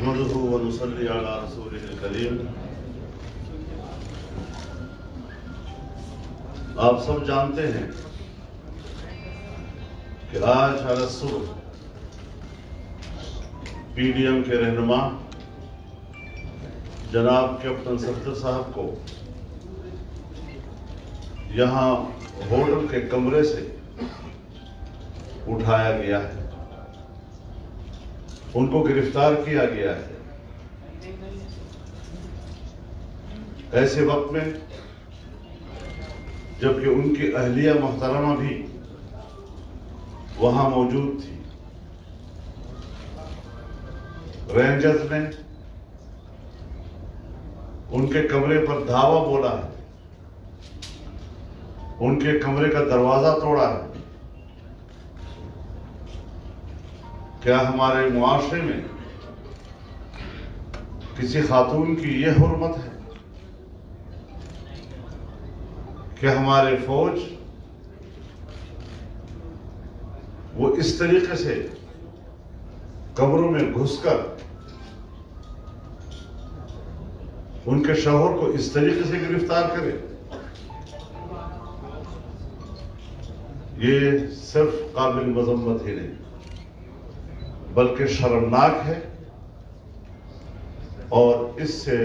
نحمده ونصلي على رسوله الكريم. آپ سب جانتے ہیں کہ آج علی الصبح پی ڈی ایم کے رہنما جناب کیپٹن صفدر صاحب کو یہاں ہوٹل کے کمرے سے اٹھایا گیا ہے، ان کو گرفتار کیا گیا ہے. ایسے وقت میں جبکہ ان کی اہلیہ محترمہ بھی وہاں موجود تھی. رینجرز نے ان کے کمرے پر دھاوا بولا ہے، ان کے کمرے کا دروازہ توڑا ہے. کیا ہمارے معاشرے میں کسی خاتون کی یہ حرمت ہے کہ ہمارے فوج وہ اس طریقے سے کمروں میں گھس کر ان کے شوہر کو اس طریقے سے گرفتار کرے؟ یہ صرف قابل مذمت ہی نہیں بلکہ شرمناک ہے، اور اس سے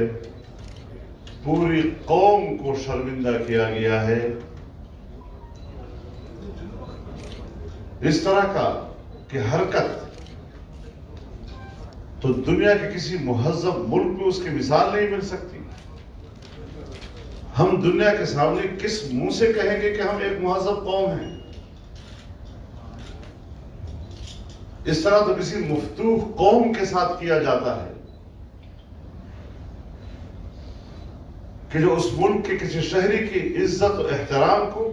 پوری قوم کو شرمندہ کیا گیا ہے. اس طرح کا کہ حرکت تو دنیا کے کسی مہذب ملک میں اس کی مثال نہیں مل سکتی. ہم دنیا کے سامنے کس منہ سے کہیں گے کہ ہم ایک مہذب قوم ہیں؟ اس طرح تو کسی مفتوح قوم کے ساتھ کیا جاتا ہے کہ جو اس ملک کے کسی شہری کی عزت و احترام کو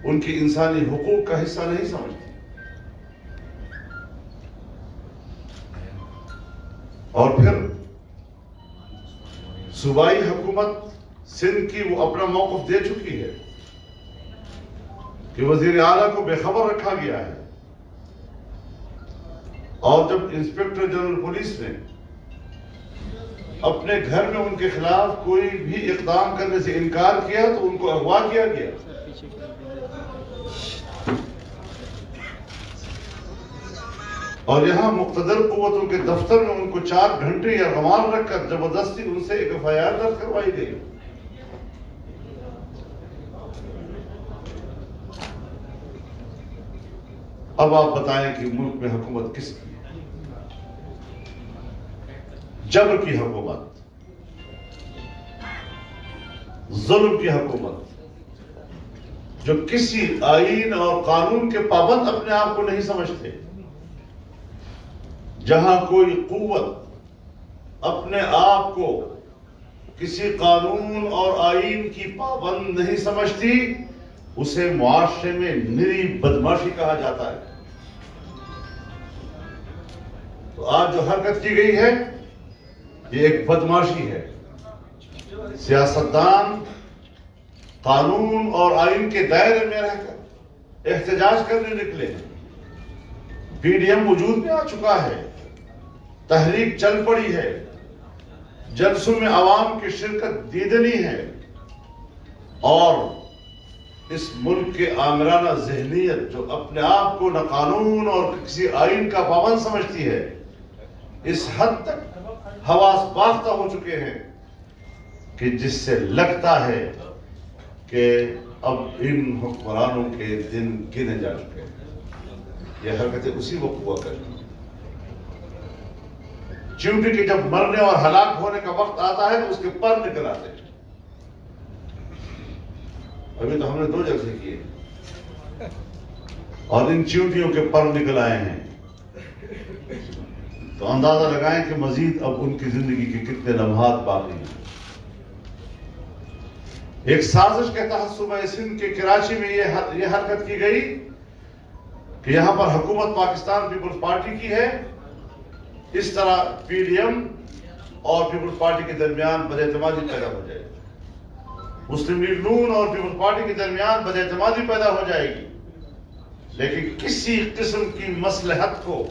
ان کی انسانی حقوق کا حصہ نہیں سمجھتی. اور پھر صوبائی حکومت سندھ کی وہ اپنا موقف دے چکی ہے کہ وزیر اعلیٰ کو بے خبر رکھا گیا ہے، اور جب انسپکٹر جنرل پولیس نے اپنے گھر میں ان کے خلاف کوئی بھی اقدام کرنے سے انکار کیا تو ان کو اغوا کیا گیا. اور یہاں مقتدر قوتوں کے دفتر میں ان کو 4 گھنٹے یا غمار رکھ کر زبردستی ان سے ایک FIR درج کروائی گئی. اب آپ بتائیں کہ ملک میں حکومت کس کی ہے؟ جبر کی حکومت، ظلم کی حکومت، جو کسی آئین اور قانون کے پابند اپنے آپ کو نہیں سمجھتے. جہاں کوئی قوت اپنے آپ کو کسی قانون اور آئین کی پابند نہیں سمجھتی، اسے معاشرے میں نری بدماشی کہا جاتا ہے. تو آج جو حرکت کی گئی ہے یہ ایک بدماشی ہے. سیاستدان قانون اور آئین کے دائرے میں رہ کر احتجاج کرنے نکلے ہیں. پی ڈی ایم وجود میں آ چکا ہے، تحریک چل پڑی ہے، جلسوں میں عوام کی شرکت دیدنی ہے، اور اس ملک کے آمرانہ ذہنیت جو اپنے آپ کو نہ قانون اور کسی آئین کا پابند سمجھتی ہے، اس حد تک حواس باختہ ہو چکے ہیں کہ جس سے لگتا ہے کہ اب ان حکمرانوں کے دن گنے جا چکے ہیں. یہ حرکتیں اسی وقت ہوا کرتی ہیں. چیونٹی کے جب مرنے اور ہلاک ہونے کا وقت آتا ہے تو اس کے پر نکل آتے ہیں. ابھی تو ہم نے 2 جلسے کیے اور ان چیونٹیوں کے پر نکل آئے ہیں، تو اندازہ لگائیں کہ مزید اب ان کی زندگی کے کتنے لمحات باقی ہیں. ایک سازش کے تحت صوبہ سندھ کے کراچی میں یہ حرکت کی گئی کہ یہاں پر حکومت پاکستان پیپلز پارٹی کی ہے. اس طرح پی ڈی ایم اور پیپلز پارٹی کے درمیان بداعتمادی پیدا ہو جائے گی، مسلم لیگ نون اور پیپلز پارٹی کے درمیان بداعتمادی پیدا ہو جائے گی. لیکن کسی قسم کی مصلحت کو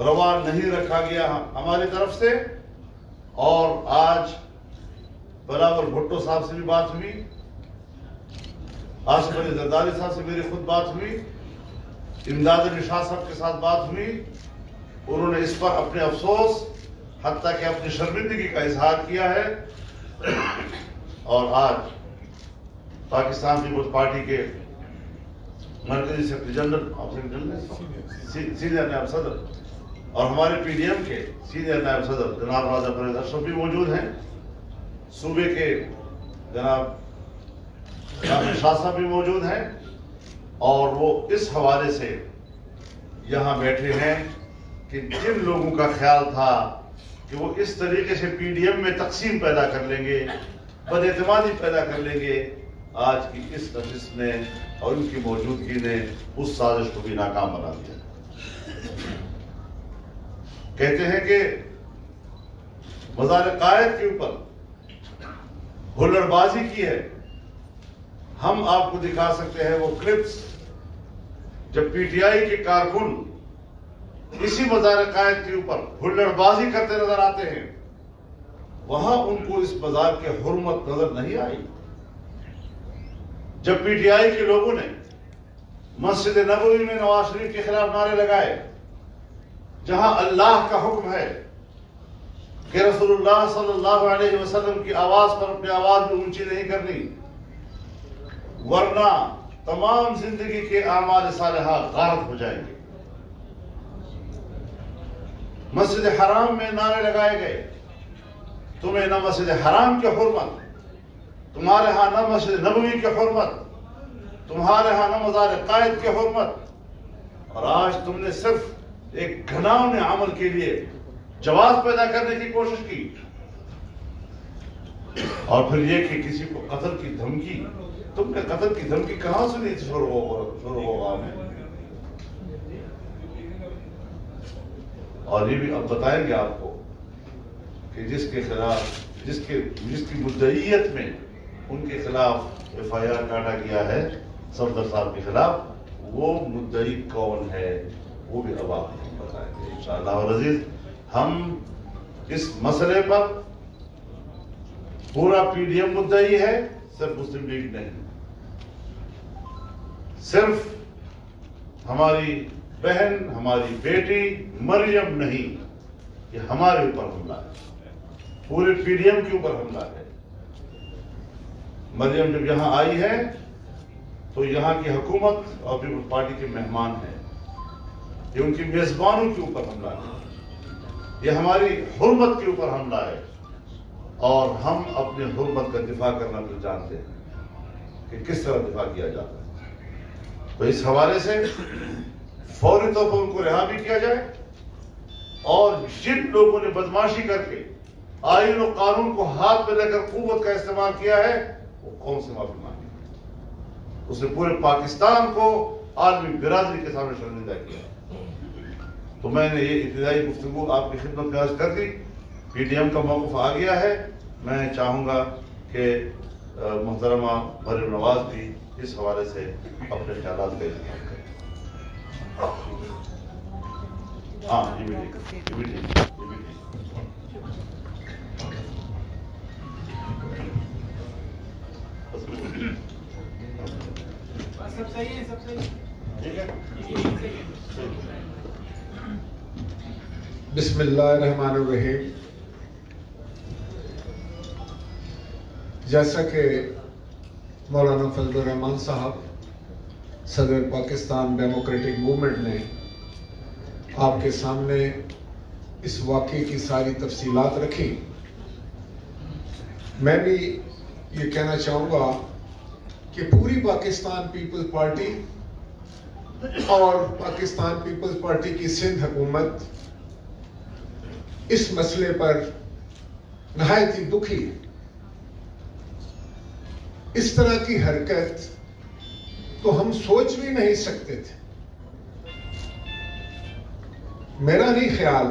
روا نہیں رکھا گیا ہماری طرف سے. اور آج بلاول بھٹو صاحب سے بھی بات ہوئی, آصف علی زرداری صاحب سے میری خود بات ہوئی, امداد علی شاہ صاحب کے ساتھ بات ہوئی. انہوں نے اس پر اپنے افسوس حتیٰ کہ اپنی شرمندگی کا اظہار کیا ہے. اور آج پاکستان پیپلز پارٹی کے مرکزی سیکرٹری جنرل سینئر نائب صدر اور ہمارے پی ڈی ایم کے سینئر نائب صدر جناب راجہ پرویز اشرف بھی موجود ہیں. صوبے کے جناب شاہ صاحب بھی موجود ہیں. اور وہ اس حوالے سے یہاں بیٹھے ہیں کہ جن لوگوں کا خیال تھا کہ وہ اس طریقے سے پی ڈی ایم میں تقسیم پیدا کر لیں گے, بد اعتمادی پیدا کر لیں گے, آج کی اس نشست نے اور ان کی موجودگی نے اس سازش کو بھی ناکام بنا دیا. کہتے ہیں کہ مزار قائد کے اوپر ہلڑ بازی کی ہے. ہم آپ کو دکھا سکتے ہیں وہ کلپس جب پی ٹی آئی کے کارکن اسی مزار قائد کے اوپر ہلڑ بازی کرتے نظر آتے ہیں. وہاں ان کو اس مزار کی حرمت نظر نہیں آئی. جب پی ٹی آئی کے لوگوں نے مسجد نبوی میں نواز شریف کے خلاف نعرے لگائے, جہاں اللہ کا حکم ہے کہ رسول اللہ صلی اللہ علیہ وسلم کی آواز پر اپنی آواز بھی اونچی نہیں کرنی, ورنہ تمام زندگی کے اعمال صالحہ غارت ہو جائیں گے. مسجد حرام میں نعرے لگائے گئے, تمہیں نہ مسجد حرام کی حرمت, تمہارے ہاں نہ مسجد نبوی کی حرمت, تمہارے ہاں نہ مزار قائد کی حرمت. اور آج تم نے صرف ایک گھناؤنے عمل کے لیے جواز پیدا کرنے کی کوشش کی, اور پھر یہ کہ کسی کو قتل کی دھمکی, تم نے قتل کی دھمکی کہاں سے نہیں شروع ہوگا ہمیں. اور یہ بھی اب بتائیں گے آپ کو کہ جس کے خلاف جس کی مدعیت میں ان کے خلاف ایف آئی آر کاٹا گیا ہے صفدر صاحب کے خلاف, وہ مدعی کون ہے وہ بھی اب آپ کو بتائیں گے انشاءاللہ العزیز. ہم اس مسئلے پر پورا پی ڈی ایم مدعی ہے, صرف مسلم لیگ نہیں. صرف ہماری بہن, ہماری بیٹی مریم نہیں, یہ ہمارے اوپر حملہ ہے, پورے پی ڈی ایم کے اوپر حملہ ہے. مریم جب یہاں آئی ہے تو یہاں کی حکومت اور پیپلز پارٹی کے مہمان ہیں, یہ ان کی میزبانوں کے اوپر حملہ ہے, یہ ہماری حرمت کے اوپر حملہ ہے. اور ہم اپنے حرمت کا دفاع کرنا بھی جانتے ہیں کہ کس طرح دفاع کیا جاتا ہے. تو اس حوالے سے فوری طور پر ان کو رہا بھی کیا جائے, اور جن لوگوں نے بدماشی کر کے آئین و قانون کو ہاتھ میں لے کر قوت کا استعمال کیا ہے وہ قوم سے معافی مانگی. اس نے پورے پاکستان کو عالمی برادری کے سامنے شرمندہ کیا. تو میں نے یہ ابتدائی گفتگو آپ کی خدمت میں عرض کر دی. پی ڈی ایم کا موقف آ گیا ہے. میں چاہوں گا کہ محترمہ مریم نواز بھی اس حوالے سے اپنے خیالات کا اظہار کریں. ہاں سب صحیح ہے, سب صحیح ٹھیک ہے. بسم اللہ الرحمن الرحیم. جیسا کہ مولانا فضل الرحمان صاحب صدر پاکستان ڈیموکریٹک موومنٹ نے آپ کے سامنے اس واقعے کی ساری تفصیلات رکھی, میں بھی یہ کہنا چاہوں گا کہ پوری پاکستان پیپلز پارٹی اور پاکستان پیپلز پارٹی کی سندھ حکومت اس مسئلے پر نہایت ہی دکھی ہے. اس طرح کی حرکت تو ہم سوچ بھی نہیں سکتے تھے. میرا نہیں خیال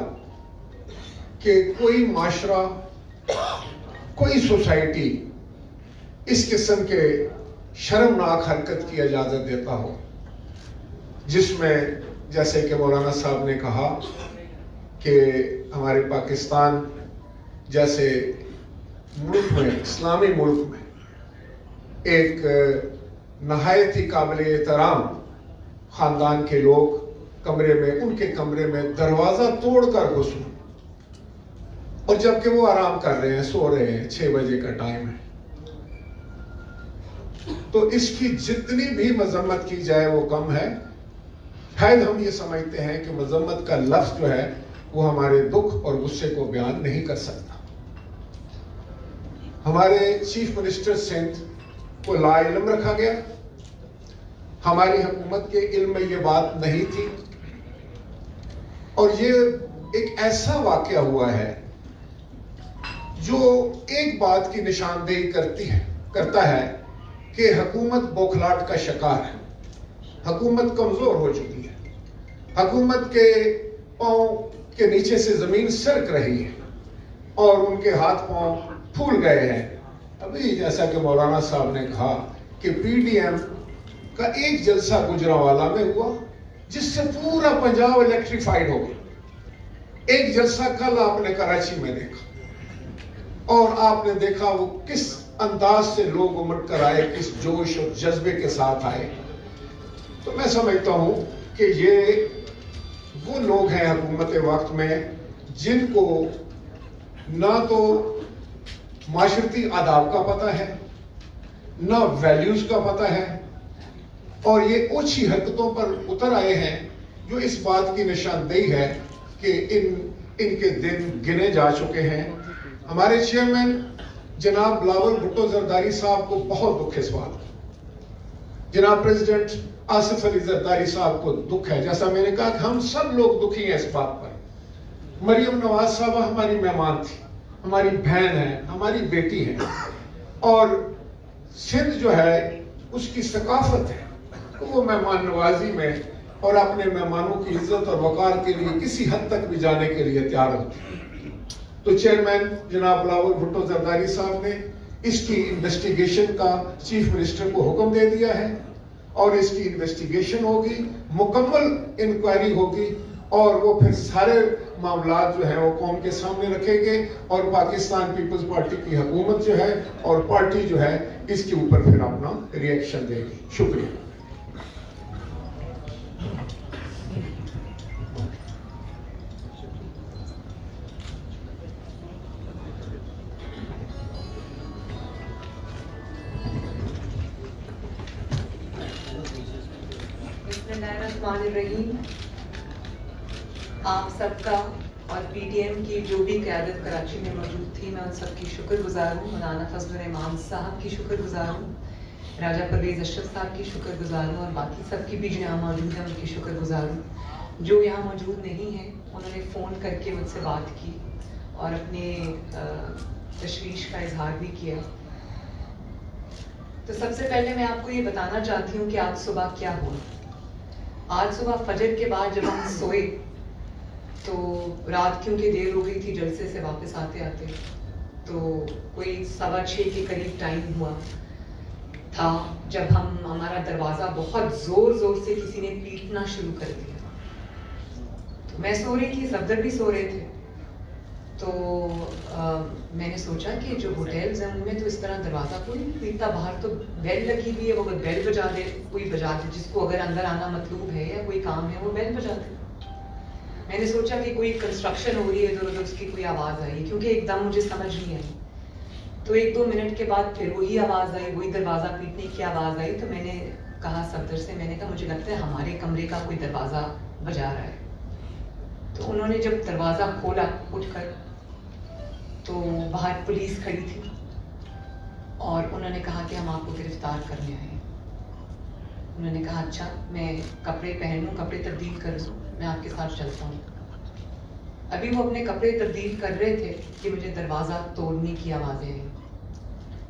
کہ کوئی معاشرہ, کوئی سوسائٹی اس قسم کے شرمناک حرکت کی اجازت دیتا ہو, جس میں جیسے کہ مولانا صاحب نے کہا کہ ہمارے پاکستان جیسے ملک میں، اسلامی ملک میں، ایک نہایت ہی قابل احترام خاندان کے لوگ کمرے میں، ان کے کمرے میں دروازہ توڑ کر گھسیں، اور جبکہ وہ آرام کر رہے ہیں، سو رہے ہیں، 6 بجے کا ٹائم ہے. تو اس کی جتنی بھی مذمت کی جائے وہ کم ہے. شاید ہم یہ سمجھتے ہیں کہ مذمت کا لفظ جو ہے وہ ہمارے دکھ اور غصے کو بیان نہیں کر سکتا. ہمارے چیف منسٹر سندھ کو لا علم رکھا گیا. ہماری حکومت کے علم میں یہ بات نہیں تھی، اور یہ ایک ایسا واقعہ ہوا ہے جو ایک بات کی نشاندہی کرتا ہے کہ حکومت بوکھلاٹ کا شکار ہے. حکومت کمزور ہو چکی ہے. حکومت کے پاؤں کے نیچے سے زمین سرک رہی ہے اور ان کے ہاتھ پاؤں پھول گئے ہیں. ابھی جیسا کہ مولانا صاحب نے کہا کہ پی ڈی ایم کا ایک جلسہ گجرانوالہ میں ہوا جس سے پورا پنجاب الیکٹریفائیڈ ہو گیا. ایک جلسہ کل آپ نے کراچی میں دیکھا، اور آپ نے دیکھا وہ کس انداز سے لوگ امڑ کر آئے، کس جوش اور جذبے کے ساتھ آئے. تو میں سمجھتا ہوں کہ یہ وہ لوگ ہیں حکومت وقت میں جن کو نہ تو معاشرتی آداب کا پتہ ہے، نہ ویلیوز کا پتہ ہے، اور یہ اوچھی حرکتوں پر اتر آئے ہیں جو اس بات کی نشاندہی ہے کہ ان کے دن گنے جا چکے ہیں. ہمارے چیئرمین جناب بلاول بھٹو زرداری صاحب کو بہت دکھ ہے اس بات. جناب پریزیڈنٹ آصف علی زرداری صاحب کو دکھ ہے. جیسا میں نے کہا کہ ہم سب لوگ دکھی ہیں اس بات پر. مریم نواز صاحبہ ہماری مہمان تھی، ہماری بہن ہے، ہماری بیٹی ہے، اور سندھ جو ہے اس کی ثقافت ہے وہ مہمان نوازی میں اور اپنے مہمانوں کی عزت اور وقار کے لیے کسی حد تک بھی جانے کے لیے تیار ہوتی ہے. تو چیئرمین جناب بلاول بھٹو زرداری صاحب نے اس کی انویسٹیگیشن کا چیف منسٹر کو حکم دے دیا ہے، اور اس کی انویسٹیگیشن ہوگی، مکمل انکوائری ہوگی، اور وہ پھر سارے معاملات جو ہیں وہ قوم کے سامنے رکھیں گے، اور پاکستان پیپلز پارٹی کی حکومت جو ہے اور پارٹی جو ہے اس کے اوپر پھر اپنا ری ایکشن دے گی. شکریہ. الرحمن الرحیم. آپ سب کا اور پی ٹی ایم کی جو بھی قیادت کراچی میں موجود تھی، میں ان سب کی شکر گزار ہوں. مولانا فضل الرحمان صاحب کی شکر گزار ہوں، راجہ پرویز اشرف صاحب کی شکر گزار ہوں، اور باقی سب کی بھی جو یہاں موجود ہیں ان کی شکر گزار ہوں. جو یہاں موجود نہیں ہیں انہوں نے فون کر کے مجھ سے بات کی اور اپنے تشویش کا اظہار بھی کیا. تو سب سے پہلے میں آپ کو یہ بتانا چاہتی ہوں کہ آج صبح کیا ہوا. آج صبح فجر کے بعد جب ہم سوئے تو رات کیونکہ دیر ہو گئی تھی جلسے سے واپس آتے آتے، تو کوئی 6:15 کے قریب ٹائم ہوا تھا جب ہمارا دروازہ بہت زور زور سے کسی نے پیٹنا شروع کر دیا. تو میں سو رہی تھی، صفدر بھی سو رہے تھے. تو میں نے سوچا کہ جو ہوٹلز ہیں ان میں تو اس طرح دروازہ کوئی نہیں پیٹتا، باہر تو بیل لگی ہوئی ہے، وہ اگر بیل بجا دے، کوئی بجا دے، جس کو اگر اندر آنا مطلوب ہے یا کوئی کام ہے وہ بیل بجا دے. میں نے سوچا کہ کوئی کنسٹرکشن ہو رہی ہے ادھر ادھر، اس کی کوئی آواز آئی، کیونکہ ایک دم مجھے سمجھ نہیں آئی. تو 1-2 منٹ کے بعد پھر وہی آواز آئی، وہی دروازہ پیٹنے کی آواز آئی. تو میں نے کہا صفدر سے، میں نے کہا مجھے لگتا ہے ہمارے کمرے کا کوئی دروازہ بجا رہا ہے. تو انہوں نے جب دروازہ کھولا اٹھ کر تو باہر پولیس کھڑی تھی اور انہوں نے کہا کہ ہم آپ کو گرفتار کرنے آئے ہیں. انہوں نے کہا اچھا میں کپڑے پہن لوں، کپڑے تبدیل کر لوں، میں آپ کے ساتھ چلتا ہوں. ابھی وہ اپنے کپڑے تبدیل کر رہے تھے کہ مجھے دروازہ توڑنے کی آوازیں آئیں،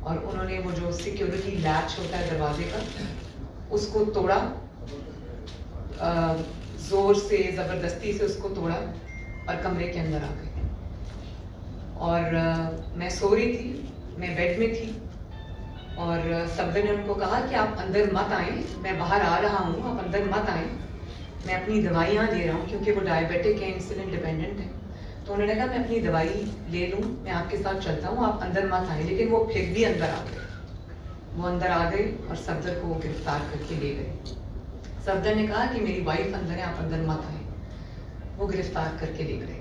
اور انہوں نے وہ جو سیکیورٹی لیچ ہوتا ہے دروازے کا اس کو توڑا، زور سے زبردستی سے اس کو توڑا اور کمرے کے اندر آ گئے. اور میں سو رہی تھی، میں بیڈ میں تھی، اور صفدر نے ان کو کہا کہ آپ اندر مت آئیں، میں باہر آ رہا ہوں، آپ اندر مت آئیں. میں اپنی دوائیاں لے رہا ہوں کیونکہ وہ ڈائبیٹک ہیں, انسولین ڈپینڈنٹ ہیں. تو انہوں نے کہا میں اپنی دوائی لے لوں, میں آپ کے ساتھ چلتا ہوں, آپ اندر مت آئیں. لیکن وہ پھر بھی اندر آ گئے. وہ اندر آ گئے اور صفدر کو گرفتار کر کے لے گئے. صفدر نے کہا کہ میری وائف اندر ہے, آپ اندر مت آئیں. وہ گرفتار کر کے لے گئے.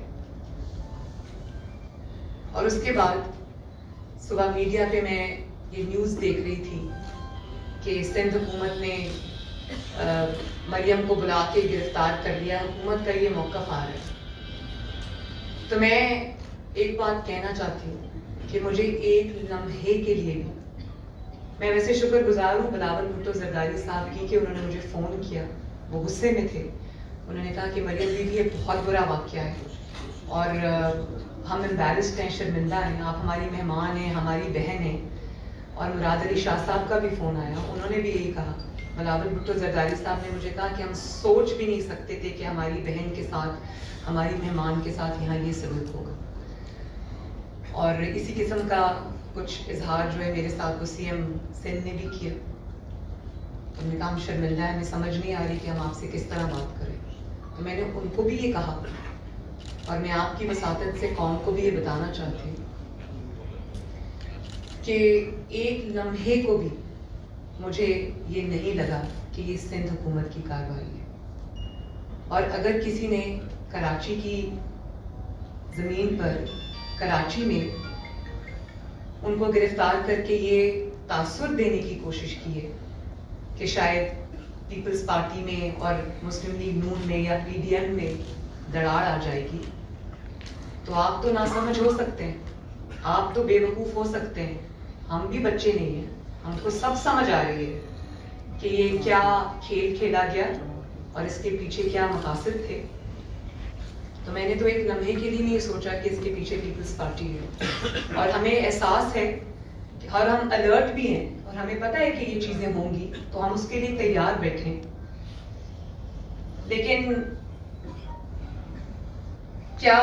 اور اس کے بعد صبح میڈیا پہ میں یہ نیوز دیکھ رہی تھی کہ سندھ حکومت نے مریم کو بلا کے گرفتار کر لیا, حکومت کا یہ موقف آ رہا ہے. تو میں ایک بات کہنا چاہتی ہوں کہ مجھے ایک لمحے کے لیے بھی, میں ویسے شکر گزار ہوں بلاول بھٹو زرداری صاحب کی کہ انہوں نے مجھے فون کیا. وہ غصے میں تھے. انہوں نے کہا کہ مریم دیدی یہ بہت برا واقعہ ہے اور ہم امبیرسڈ ہیں, شرمندہ ہیں, آپ ہماری مہمان ہیں, ہماری بہن ہیں. اور مراد علی شاہ صاحب کا بھی فون آیا, انہوں نے بھی یہی کہا. بلاول بھٹو زرداری صاحب نے مجھے کہا کہ ہم سوچ بھی نہیں سکتے تھے کہ ہماری بہن کے ساتھ, ہماری مہمان کے ساتھ یہاں یہ سلوک ہوگا. اور اسی قسم کا کچھ اظہار جو ہے میرے ساتھ وہ سی ایم سندھ نے بھی کیا. انہوں نے کہا ہم شرمندہ ہیں, ہمیں سمجھ نہیں آ رہی کہ ہم آپ سے کس طرح بات کریں. تو میں نے ان کو بھی یہ کہا اور میں آپ کی وساطت سے قوم کو بھی یہ بتانا چاہتی ہوں کہ ایک لمحے کو بھی مجھے یہ نہیں لگا کہ یہ سندھ حکومت کی کارروائی ہے. اور اگر کسی نے کراچی کی زمین پر, کراچی میں ان کو گرفتار کر کے یہ تاثر دینے کی کوشش کی ہے کہ شاید پیپلز پارٹی میں اور مسلم لیگ نون میں یا پی ڈی ایم میں دراڑ آ جائے گی, تو آپ تو ناسمجھ ہو سکتے ہیں, آپ تو بے وقوف ہو سکتے ہیں. ہم بھی بچے نہیں ہیں, ہم کو سب سمجھ آ رہی ہے کہ یہ کیا کھیل کھیلا گیا اور اس کے پیچھے کیا مقاصد تھے. تو میں نے تو ایک لمحے کے لیے نہیں سوچا کہ اس کے پیچھے پیپلز پارٹی ہے. اور ہمیں احساس ہے اور ہم الرٹ بھی ہیں اور ہمیں پتہ ہے کہ یہ چیزیں ہوں گی, تو ہم اس کے لیے تیار بیٹھیں. لیکن کیا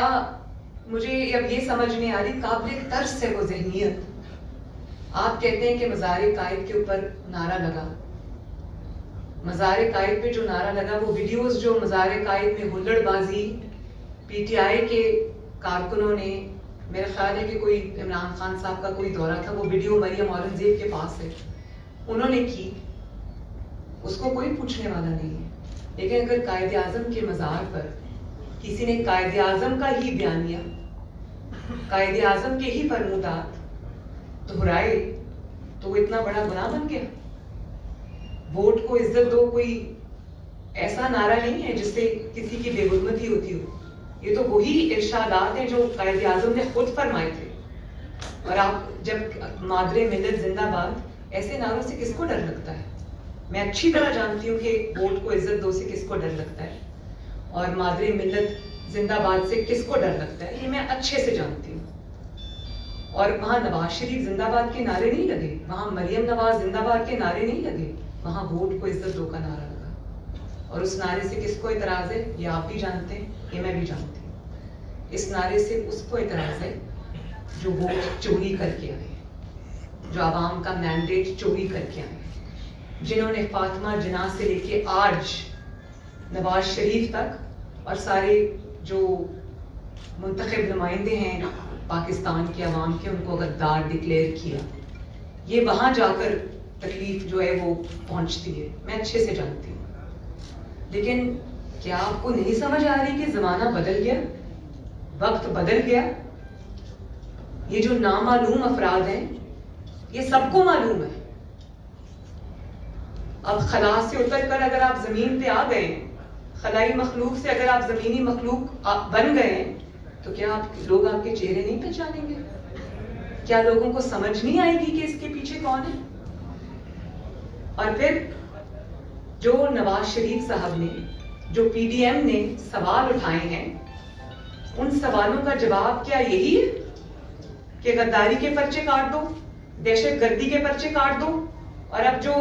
مجھے اب یہ سمجھ نہیں آ رہی, قابل ترس ہے وہ ذہنیت. آپ کہتے ہیں کہ مزار قائد کے اوپر نعرہ لگا, مزار قائد پہ جو نعرہ لگا وہ ویڈیوز جو مزار قائد میں ہلڑ بازی پی ٹی آئی کے کارکنوں نے, میرا خیال ہے کہ کوئی عمران خان صاحب کا کوئی دورہ تھا, وہ ویڈیو مریم اورنگزیب کے پاس ہے, انہوں نے کی, اس کو کوئی پوچھنے والا نہیں ہے. لیکن اگر قائد اعظم کے مزار پر کسی نے قائد اعظم کا ہی بیانیہ, قائد اعظم کے ہی فرمودات دہرائے تو وہ اتنا بڑا گناہ بن گیا. ووٹ کو عزت دو کوئی ایسا نعرہ نہیں ہے جس سے کسی کی بے حرمتی ہوتی ہو. یہ تو وہی ارشادات ہیں جو قائد اعظم نے خود فرمائے تھے. اور آپ جب مادر ملت زندہ باد, ایسے نعروں سے کس کو ڈر لگتا ہے؟ میں اچھی طرح جانتی ہوں کہ ووٹ کو عزت دو سے کس کو ڈر لگتا ہے اور مادر ملت زندہ باد سے کس کو ڈر لگتا ہے, یہ میں اچھے سے جانتی ہوں. اور وہاں نواز شریف زندہ باد کے نعرے نہیں لگے, وہاں مریم نواز زندہ باد کے نعرے نہیں لگے, وہاں ووٹ کو عزت دو کا نعرہ لگا. اور اس نعرے سے کس کو اعتراض ہے یہ آپ بھی جانتے ہیں, یہ میں بھی جانتی ہوں. اس نعرے سے اس کو اعتراض ہے جو ووٹ چوری کر کے آئے, جو عوام کا مینڈیٹ چوری کر کے آئے, جنہوں نے فاطمہ جناح سے لے کے آج نواز شریف تک اور سارے جو منتخب نمائندے ہیں پاکستان کے عوام کے, ان کو غدار ڈکلیئر کیا. یہ وہاں جا کر تکلیف جو ہے وہ پہنچتی ہے, میں اچھے سے جانتی ہوں. لیکن کیا آپ کو نہیں سمجھ آ رہی کہ زمانہ بدل گیا, وقت بدل گیا. یہ جو نامعلوم افراد ہیں یہ سب کو معلوم ہے. اب خلا سے اتر کر اگر آپ زمین پہ آ گئے, خلائی مخلوق سے اگر آپ زمینی مخلوق بن گئے ہیں, تو کیا لوگ آپ کے چہرے نہیں پہچانیں گے؟ کیا لوگوں کو سمجھ نہیں آئے گی کہ اس کے پیچھے کون ہے؟ اور پھر جو نواز شریف صاحب نے, جو پی ڈی ایم نے سوال اٹھائے ہیں, ان سوالوں کا جواب کیا یہی ہے کہ غداری کے پرچے کاٹ دو, دہشت گردی کے پرچے کاٹ دو, اور اب جو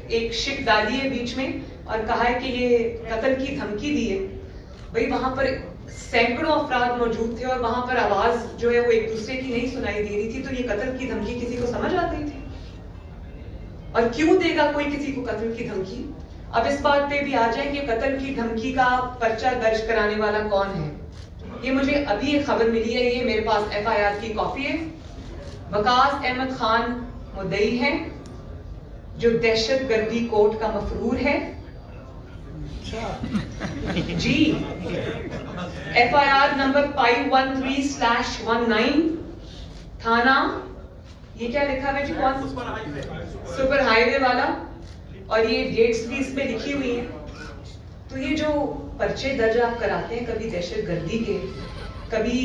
ایک شک ڈالی ہے بیچ میں اور کہا ہے کہ یہ قتل کی دھمکی دی ہے. بھئی وہاں پر سینکڑوں افراد موجود تھے اور وہاں پر آواز جو ہے وہ ایک دوسرے کی نہیں سنائی دے رہی تھی, تو یہ قتل کی دھمکی کسی کو سمجھ آتی تھی؟ اور کیوں دے گا کوئی کسی کو قتل کی دھمکی؟ اب اس بات پہ بھی آ جائیں کہ قتل کی دھمکی کا پرچہ درج کرانے والا کون ہے. یہ مجھے ابھی ایک خبر ملی ہے, یہ میرے پاس FIR کی کاپی ہے. وقاص احمد خان مدعی ہے جو دہشت گردی کوڈ کا مفرور ہے. جی, FIR نمبر 513/19 تھانہ, یہ کیا لکھا ہے جی, کون سپر ہائی وے والا, اور یہ ڈیٹس بھی اس میں لکھی ہوئی ہیں. تو یہ جو پرچے درج آپ کراتے ہیں کبھی دہشت گردی کے, کبھی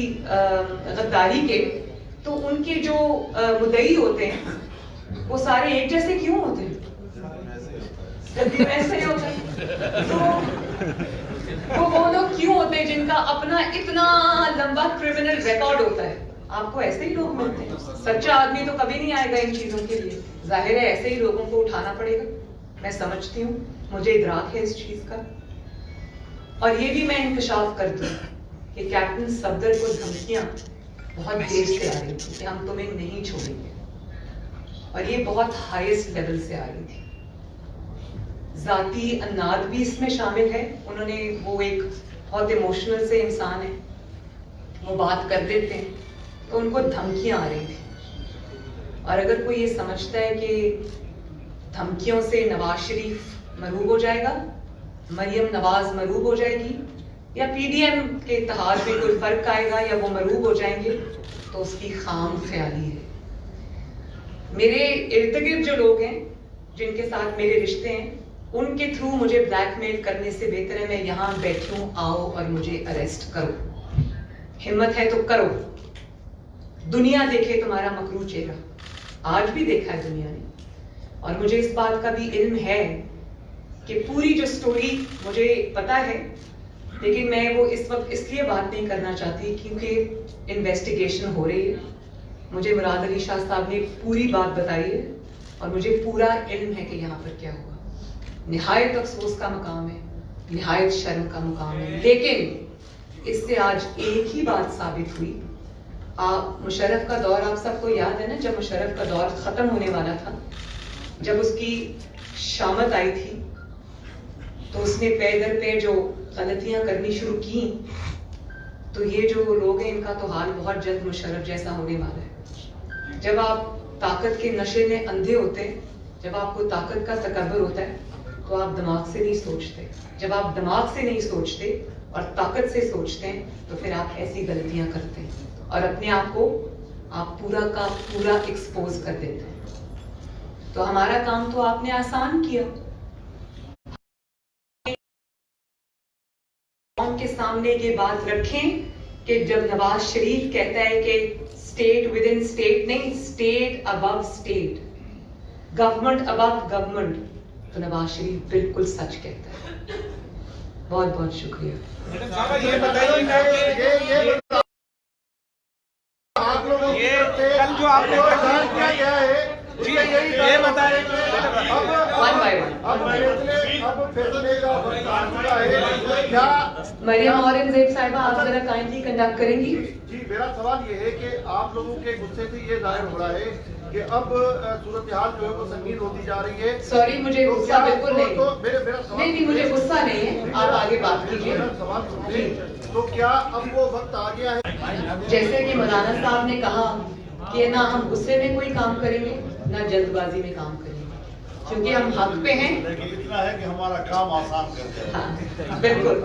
غداری کے, تو ان کے جو مدعی ہوتے ہیں وہ سارے ایک جیسے کیوں ہوتے ہیں؟ گردی میں ایسے ہی ہوتے ہیں. تو وہ لوگ کیوں ہوتے ہیں جن کا اپنا اتنا لمبا کرمنل ریکارڈ ہوتا ہے؟ آپ کو ایسے ہی لوگ ملتے ہیں. سچا آدمی تو کبھی نہیں آئے گا ان چیزوں کے لیے. ظاہر ہے ایسے ہی لوگوں کو اٹھانا پڑے گا. میں سمجھتی ہوں, مجھے ادراک ہے اس چیز کا. اور یہ بھی میں انکشاف کر دوں کہ کیپٹن صفدر کو دھمکیاں بہت دیر سے آ رہی تھی کہ ہم تمہیں نہیں چھوڑیں گے, اور یہ بہت ہائیسٹ لیول سے آ رہی تھی. ذاتی اناد بھی اس میں شامل ہے. انہوں نے, وہ ایک بہت ایموشنل سے انسان ہے, وہ بات کر دیتے ہیں تو ان کو دھمکیاں آ رہی تھی. اور اگر کوئی یہ سمجھتا ہے کہ دھمکیوں سے نواز شریف مروب ہو جائے گا, مریم نواز مروب ہو جائے گی, یا PDM کے اتحاد میں کوئی فرق آئے گا یا وہ مروب ہو جائیں گے, تو اس کی خام خیالی ہے. میرے ارد گرد جو لوگ ہیں جن کے ساتھ میرے رشتے ہیں, ان کے تھرو مجھے بلیک میل کرنے سے بہتر ہے میں یہاں بیٹھی ہوں, آؤ اور مجھے اریسٹ کرو. ہمت ہے تو کرو. دنیا دیکھے تمہارا مکروہ چہرہ, آج بھی دیکھا ہے دنیا نے. اور مجھے اس بات کا بھی علم ہے کہ پوری جو سٹوری مجھے پتا ہے, لیکن میں وہ اس وقت اس لیے بات نہیں کرنا چاہتی کیونکہ انویسٹیگیشن ہو رہی ہے. مجھے مراد علی شاہ صاحب نے پوری بات بتائی ہے اور مجھے پورا علم ہے کہ یہاں پر کیا ہوا. نہایت افسوس کا مقام ہے, نہایت شرم کا مقام ہے, لیکن اس سے آج ایک ہی بات ثابت ہوئی. مشرف کا دور آپ سب کو یاد ہے نا, جب مشرف کا دور ختم ہونے والا تھا, جب اس کی شامت آئی تھی, تو اس نے پے در پے جو غلطیاں کرنی شروع کی, تو یہ جو لوگ ہیں ان کا تو حال بہت جلد مشرف جیسا ہونے والا ہے. جب آپ طاقت کے نشے میں اندھے ہوتے ہیں, جب آپ کو طاقت کا تکبر ہوتا ہے, تو آپ دماغ سے نہیں سوچتے. جب آپ دماغ سے نہیں سوچتے اور طاقت سے سوچتے ہیں, تو پھر آپ ایسی غلطیاں کرتے ہیں اور اپنے آپ کو آپ پورا کا پورا ایکسپوز کر دیتے ہیں. تو ہمارا کام تو آپ نے آسان کیا. قوم کے سامنے یہ بات رکھیں کہ جب نواز شریف کہتا ہے کہ اسٹیٹ ود ان اسٹیٹ نہیں, اسٹیٹ ابو اسٹیٹ, گورنمنٹ ابو گورنمنٹ, تو نواز شریف بالکل سچ کہتا ہے. بہت بہت شکریہ. یہ بتائیے کہ آپ لوگوں کل جو آپ نے کیا گیا ہے, جی یہ بتائیں. مریم اورنگزیب صاحبہ, آپ ذرا کائنڈلی کنڈکٹ کریں گی. جی, میرا سوال یہ ہے کہ آپ لوگوں کے غصے سے یہ ظاہر ہو رہا ہے کہ اب صورتحال جو ہے وہ سنگین ہوتی جا رہی ہے. سوری, مجھے غصہ بالکل نہیں. نہیں, مجھے غصہ نہیں ہے, آپ آگے بات کیجیے. سوال سنیں, تو کیا اب وہ وقت آ گیا ہے جیسے کہ مولانا صاحب نے کہا کہ نہ ہم غصے میں کوئی کام کریں گے نہ جلد بازی میں کام کریں گے, کیونکہ ہم حق پہ ہیں. اتنا ہے کہ ہمارا کام آسان کر دیں. ہاں بالکل,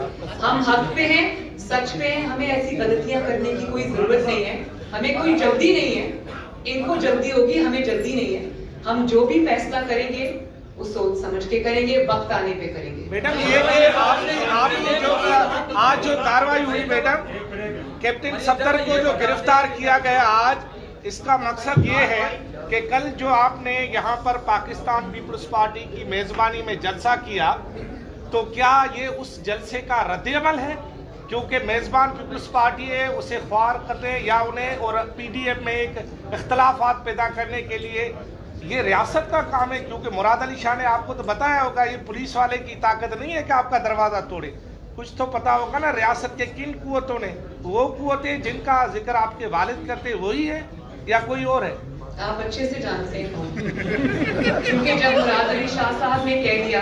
ہم حق پہ ہیں, سچ پہ ہیں. ہمیں ایسی غلطیاں کرنے کی کوئی ضرورت نہیں ہے, ہمیں کوئی جلدی نہیں ہے. ان کو جلدی ہوگی, ہمیں جلدی نہیں ہے. ہم جو بھی فیصلہ کریں گے وہ سوچ سمجھ کے کریں گے, وقت آنے پہ کریں گے. میڈم یہ کہ آپ نے جو آج جو کارروائی ہوئی میڈم, کیپٹن صفدر کو جو گرفتار کیا گیا آج, اس کا مقصد یہ ہے کہ کل جو آپ نے یہاں پر پاکستان پیپلز پارٹی کی میزبانی میں جلسہ کیا, تو کیا یہ اس جلسے کا رد عمل ہے؟ کیونکہ میزبان پیپلز پارٹی ہے, اسے خوار کرنے یا انہیں اور PDM میں ایک اختلافات پیدا کرنے کے لیے یہ ریاست کا کام ہے. کیونکہ مراد علی شاہ نے آپ کو تو بتایا ہوگا, یہ پولیس والے کی طاقت نہیں ہے کہ آپ کا دروازہ توڑے. کچھ تو پتا ہوگا نا ریاست کے کن قوتوں نے, وہ قوتیں جن کا ذکر آپ کے والد کرتے وہی ہے یا کوئی اور ہے؟ آپ اچھے سے جانتے ہیں کیونکہ جب مراد علی شاہ صاحب نے کہہ دیا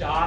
4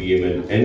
PMLN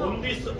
29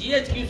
GHQ